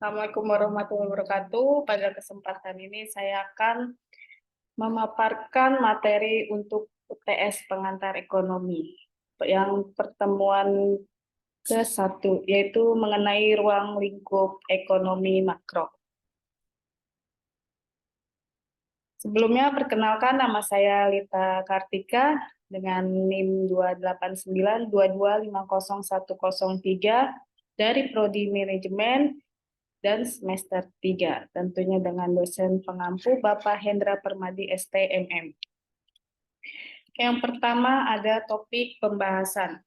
Assalamualaikum warahmatullahi wabarakatuh. Pada kesempatan ini saya akan memaparkan materi untuk UTS pengantar ekonomi. Yang pertemuan ke-1, yaitu mengenai ruang lingkup ekonomi makro. Sebelumnya, perkenalkan, nama saya Lita Kartika dengan NIM 28922501003 dari Prodi Manajemen dan semester 3, tentunya dengan dosen pengampu Bapak Hendra Permadi STMM. Yang pertama ada topik pembahasan.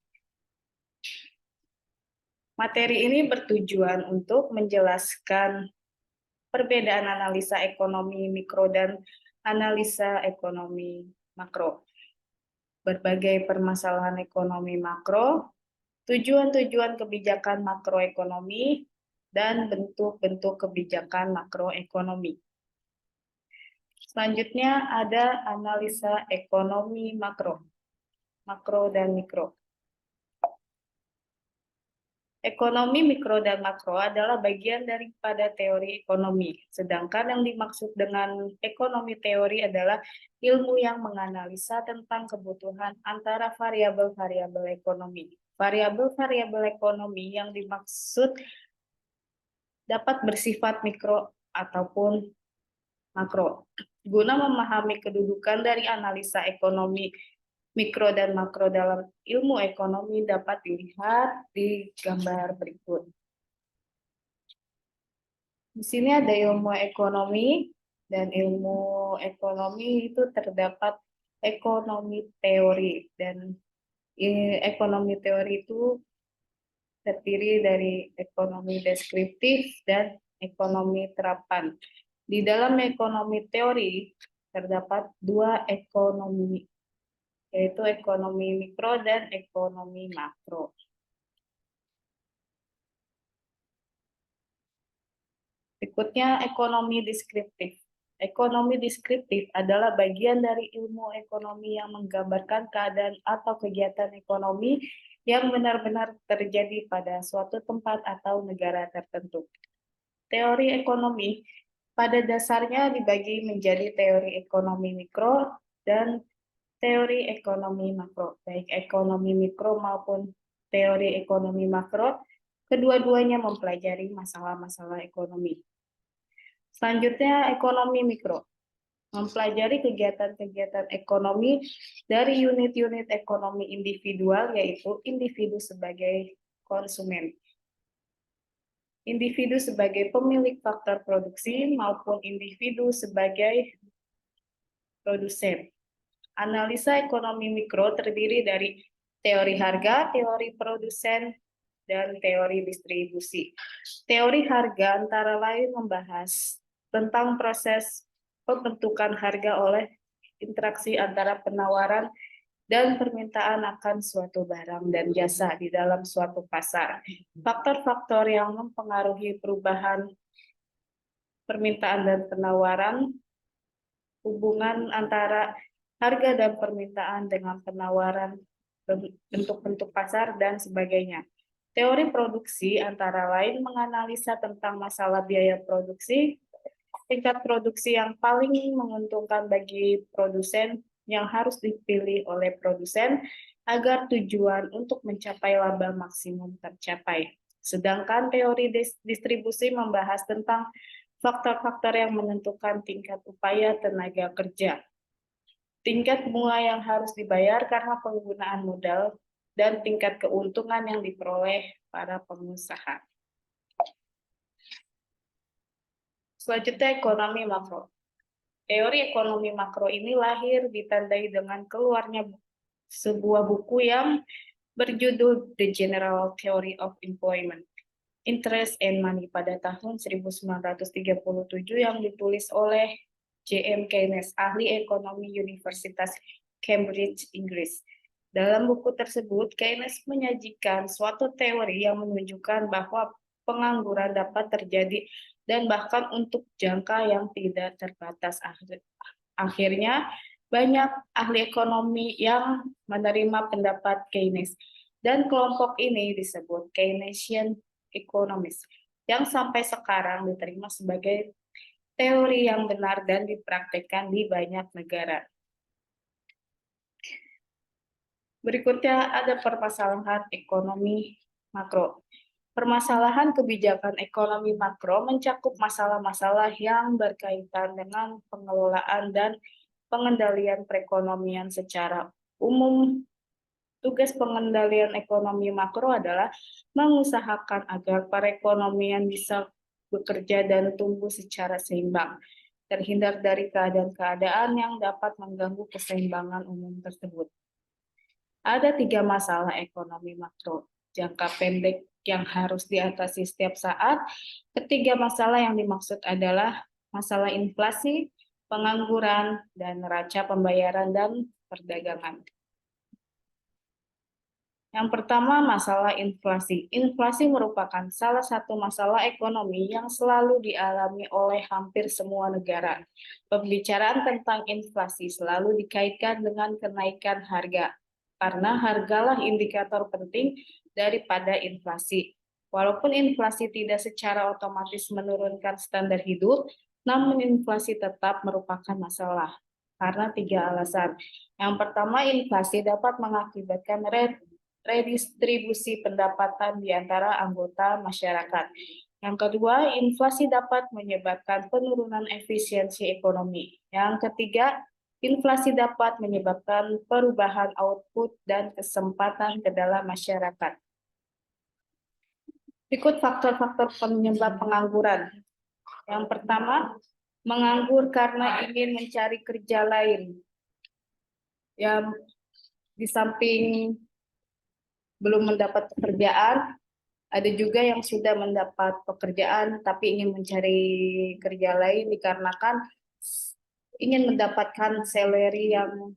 Materi ini bertujuan untuk menjelaskan perbedaan analisa ekonomi mikro dan analisa ekonomi makro. Berbagai permasalahan ekonomi makro, tujuan-tujuan kebijakan makroekonomi, dan bentuk-bentuk kebijakan makroekonomi. Selanjutnya ada analisa ekonomi makro dan mikro. Ekonomi mikro dan makro adalah bagian daripada teori ekonomi, sedangkan yang dimaksud dengan ekonomi teori adalah ilmu yang menganalisa tentang kebutuhan antara variabel-variabel ekonomi. Variabel-variabel ekonomi yang dimaksud dapat bersifat mikro ataupun makro. Guna memahami kedudukan dari analisa ekonomi mikro dan makro dalam ilmu ekonomi dapat dilihat di gambar berikut. Di sini ada ilmu ekonomi, dan ilmu ekonomi itu terdapat ekonomi teori, dan ekonomi teori itu terdiri dari ekonomi deskriptif dan ekonomi terapan. Di dalam ekonomi teori terdapat dua ekonomi, yaitu ekonomi mikro dan ekonomi makro. Berikutnya, ekonomi deskriptif. Ekonomi deskriptif adalah bagian dari ilmu ekonomi yang menggambarkan keadaan atau kegiatan ekonomi yang benar-benar terjadi pada suatu tempat atau negara tertentu. Teori ekonomi pada dasarnya dibagi menjadi teori ekonomi mikro dan teori ekonomi makro. Baik ekonomi mikro maupun teori ekonomi makro, kedua-duanya mempelajari masalah-masalah ekonomi. Selanjutnya, ekonomi mikro. Mempelajari kegiatan-kegiatan ekonomi dari unit-unit ekonomi individual, yaitu individu sebagai konsumen, individu sebagai pemilik faktor produksi, maupun individu sebagai produsen. Analisa ekonomi mikro terdiri dari teori harga, teori produsen, dan teori distribusi. Teori harga antara lain membahas tentang proses pembentukan harga oleh interaksi antara penawaran dan permintaan akan suatu barang dan jasa di dalam suatu pasar. Faktor-faktor yang mempengaruhi perubahan permintaan dan penawaran, hubungan antara harga dan permintaan dengan penawaran, bentuk-bentuk pasar, dan sebagainya. Teori produksi antara lain menganalisa tentang masalah biaya produksi, tingkat produksi yang paling menguntungkan bagi produsen yang harus dipilih oleh produsen agar tujuan untuk mencapai laba maksimum tercapai. Sedangkan teori distribusi membahas tentang faktor-faktor yang menentukan tingkat upaya tenaga kerja, tingkat bunga yang harus dibayar karena penggunaan modal, dan tingkat keuntungan yang diperoleh para pengusaha. Selanjutnya, ekonomi makro. Teori ekonomi makro ini lahir ditandai dengan keluarnya sebuah buku yang berjudul The General Theory of Employment, Interest and Money pada tahun 1937 yang ditulis oleh J.M. Keynes, ahli ekonomi Universitas Cambridge, Inggris. Dalam buku tersebut, Keynes menyajikan suatu teori yang menunjukkan bahwa pengangguran dapat terjadi dan bahkan untuk jangka yang tidak terbatas. Akhirnya, banyak ahli ekonomi yang menerima pendapat Keynes, dan kelompok ini disebut Keynesian economists. yang sampai sekarang diterima sebagai teori yang benar dan dipraktikkan di banyak negara. Berikutnya ada permasalahan ekonomi makro. Permasalahan kebijakan ekonomi makro mencakup masalah-masalah yang berkaitan dengan pengelolaan dan pengendalian perekonomian secara umum. Tugas pengendalian ekonomi makro adalah mengusahakan agar perekonomian bisa bekerja dan tumbuh secara seimbang, terhindar dari keadaan-keadaan yang dapat mengganggu keseimbangan umum tersebut. Ada 3 masalah ekonomi makro jangka pendek yang harus diatasi setiap saat. Ketiga masalah yang dimaksud adalah masalah inflasi, pengangguran, dan neraca pembayaran dan perdagangan. Yang pertama, masalah inflasi. Inflasi merupakan salah satu masalah ekonomi yang selalu dialami oleh hampir semua negara. Pembicaraan tentang inflasi selalu dikaitkan dengan kenaikan harga, karena hargalah indikator penting daripada inflasi. Walaupun inflasi tidak secara otomatis menurunkan standar hidup, namun inflasi tetap merupakan masalah karena 3 alasan. Yang pertama, inflasi dapat mengakibatkan redistribusi pendapatan di antara anggota masyarakat. Yang kedua, inflasi dapat menyebabkan penurunan efisiensi ekonomi. Yang ketiga, inflasi dapat menyebabkan perubahan output dan kesempatan ke dalam masyarakat. Berikut faktor-faktor penyebab pengangguran. Yang pertama, menganggur karena ingin mencari kerja lain. Yang di samping belum mendapat pekerjaan, ada juga yang sudah mendapat pekerjaan tapi ingin mencari kerja lain dikarenakan ingin mendapatkan salary yang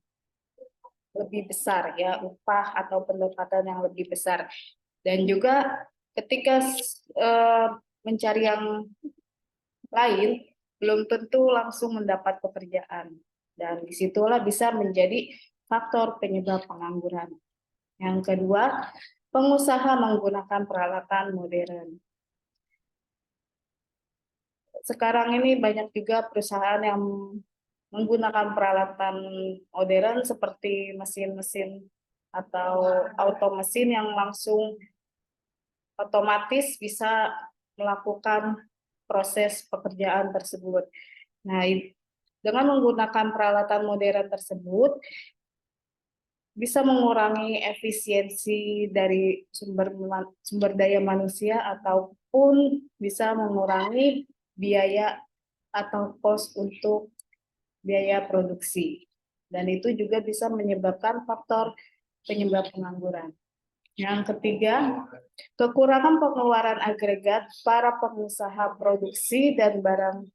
lebih besar, ya, upah atau pendapatan yang lebih besar. Dan juga ketika mencari yang lain, belum tentu langsung mendapat pekerjaan. Dan disitulah bisa menjadi faktor penyebab pengangguran. Yang kedua, pengusaha menggunakan peralatan modern. Sekarang ini banyak juga perusahaan yang menggunakan peralatan modern seperti mesin-mesin atau automesin yang langsung otomatis bisa melakukan proses pekerjaan tersebut. Nah, dengan menggunakan peralatan modern tersebut, bisa mengurangi efisiensi dari sumber daya manusia ataupun bisa mengurangi biaya atau kos untuk biaya produksi. Dan itu juga bisa menyebabkan faktor penyebab pengangguran. Yang ketiga, kekurangan pengeluaran agregat para pengusaha produksi barang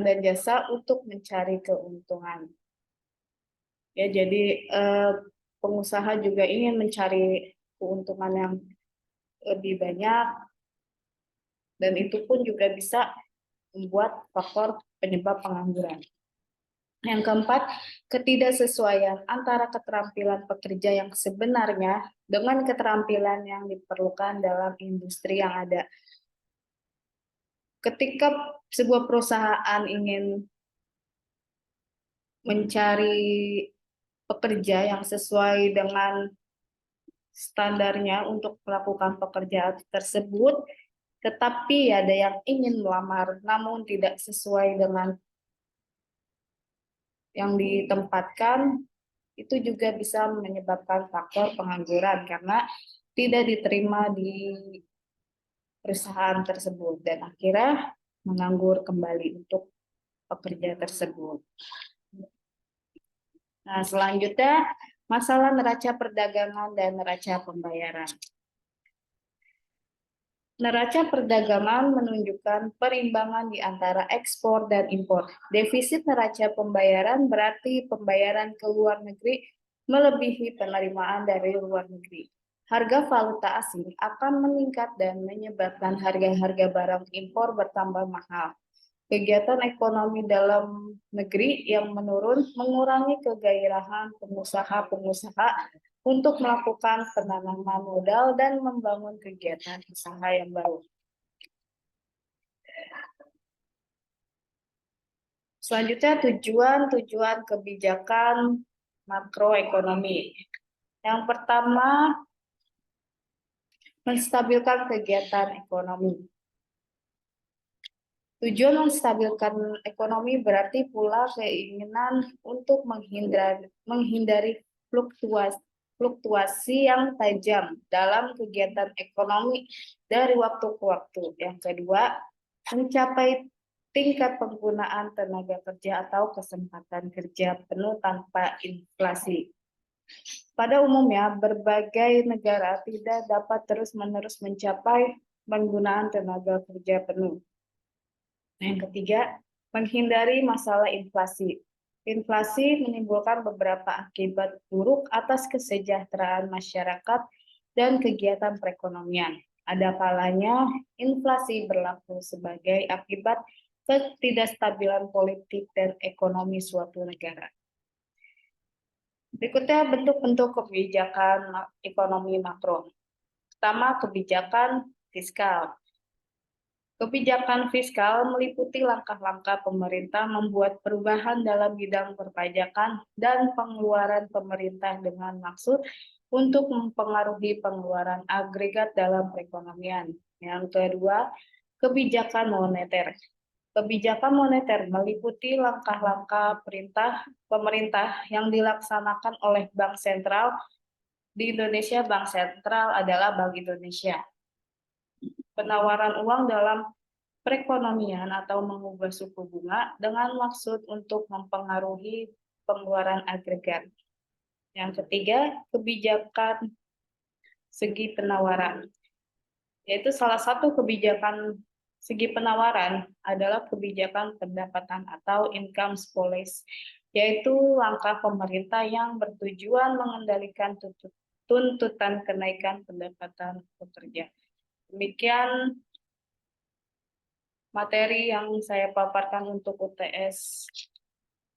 dan jasa untuk mencari keuntungan. Ya, jadi pengusaha juga ingin mencari keuntungan yang lebih banyak, dan itu pun juga bisa membuat faktor penyebab pengangguran. Yang keempat, ketidaksesuaian antara keterampilan pekerja yang sebenarnya dengan keterampilan yang diperlukan dalam industri yang ada. Ketika sebuah perusahaan ingin mencari pekerja yang sesuai dengan standarnya untuk melakukan pekerjaan tersebut, tetapi ada yang ingin melamar namun tidak sesuai dengan yang ditempatkan, itu juga bisa menyebabkan faktor pengangguran karena tidak diterima di perusahaan tersebut dan akhirnya menganggur kembali untuk pekerja tersebut. Nah, selanjutnya masalah neraca perdagangan dan neraca pembayaran. Neraca perdagangan menunjukkan perimbangan di antara ekspor dan impor. Defisit neraca pembayaran berarti pembayaran ke luar negeri melebihi penerimaan dari luar negeri. Harga valuta asing akan meningkat dan menyebabkan harga-harga barang impor bertambah mahal. Kegiatan ekonomi dalam negeri yang menurun mengurangi kegairahan pengusaha-pengusaha untuk melakukan penanaman modal dan membangun kegiatan usaha yang baru. Selanjutnya tujuan kebijakan makroekonomi. Yang pertama, menstabilkan kegiatan ekonomi. Tujuan menstabilkan ekonomi berarti pula keinginan untuk menghindari fluktuasi yang tajam dalam kegiatan ekonomi dari waktu ke waktu. Yang kedua, mencapai tingkat penggunaan tenaga kerja atau kesempatan kerja penuh tanpa inflasi. Pada umumnya, berbagai negara tidak dapat terus-menerus mencapai penggunaan tenaga kerja penuh. Yang ketiga, menghindari masalah inflasi. Inflasi menimbulkan beberapa akibat buruk atas kesejahteraan masyarakat dan kegiatan perekonomian. Ada kalanya inflasi berlaku sebagai akibat ketidakstabilan politik dan ekonomi suatu negara. Berikutnya bentuk-bentuk kebijakan ekonomi makro. Pertama, kebijakan fiskal. Kebijakan fiskal meliputi langkah-langkah pemerintah membuat perubahan dalam bidang perpajakan dan pengeluaran pemerintah dengan maksud untuk mempengaruhi pengeluaran agregat dalam perekonomian. Yang kedua, kebijakan moneter. Kebijakan moneter meliputi langkah-langkah pemerintah yang dilaksanakan oleh Bank Sentral. Di Indonesia, Bank Sentral adalah Bank Indonesia. Penawaran uang dalam perekonomian atau mengubah suku bunga dengan maksud untuk mempengaruhi pengeluaran agregat. Yang ketiga, kebijakan segi penawaran. Yaitu salah satu kebijakan segi penawaran adalah kebijakan pendapatan atau income policy, yaitu langkah pemerintah yang bertujuan mengendalikan tuntutan kenaikan pendapatan pekerja. Demikian materi yang saya paparkan untuk UTS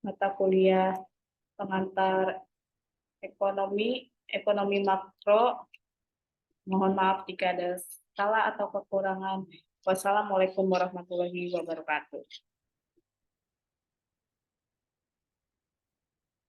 mata kuliah pengantar ekonomi makro. Mohon maaf jika ada salah atau kekurangan. Wassalamualaikum warahmatullahi wabarakatuh.